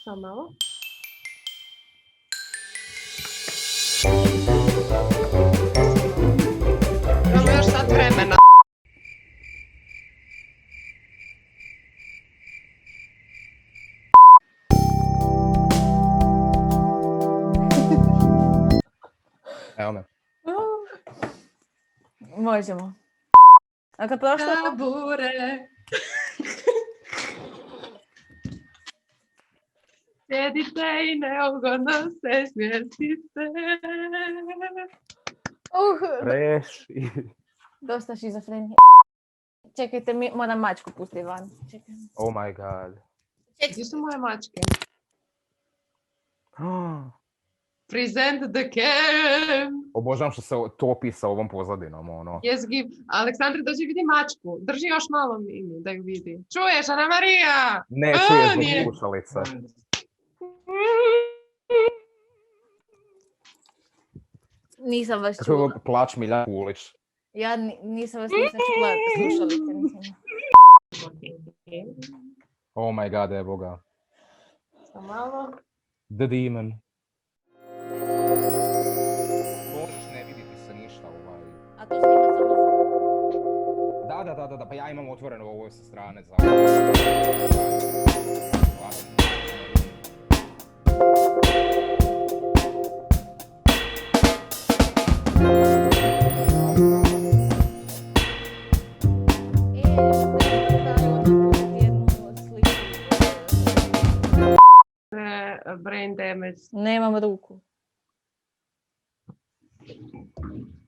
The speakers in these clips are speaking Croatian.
Samo malo. Imamo još sat vremena. Evo me. Možemo. A kad prošlo? Tabure. Sjedite i neugodno se smjestite. Reši. Dosta šizofrenije. Čekajte, moram mačku pustiti van. Čekaj. Oh my god. Gdje su moje mačke? Present the cam. Obožavam što se topi sa ovom pozadinom, ono. Yes, give. Aleksandra, dođi vidi mačku. Drži još malo Mimi da ju vidi. Čuješ, Ana Marija? Ne, čuje nije. zbog slušalice. Nisam vas Kako čula. je plač Miljan Kulić. Ja nisam vas čula slušalice. Oh my god, evo ga. Samo malo. The Demon. Možeš ne vidjeti se ništa ovaj. A to snima samo zvuk. Da, pa ja imam otvoreno ovo sa strane za... Brain damage. Nemam ruku.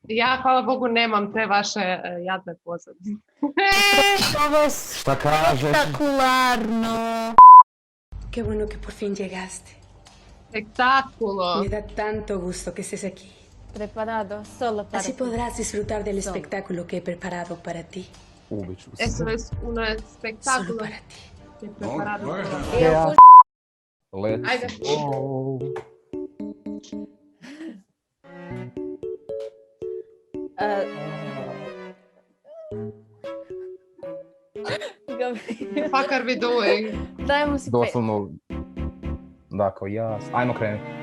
Ja, hvala Bogu, nemam te vaše jadne pozadine. Ovo je Šta kažeš? spektakularno. Qué bueno que por fin llegaste. Spektakulo. Me da tanto gusto que estés aquí. Preparado, solo para Así ti. podrás disfrutar del Solo. espectáculo que he preparado para ti. Ubit ću se. Eso es uno Solo spektakulo. para ti. Que je preparado para ti. Yeah. Let's Ajde. go. Fuck are we doing? Dajmo si Doslovno... Da, kao jas. Ajmo krenuti.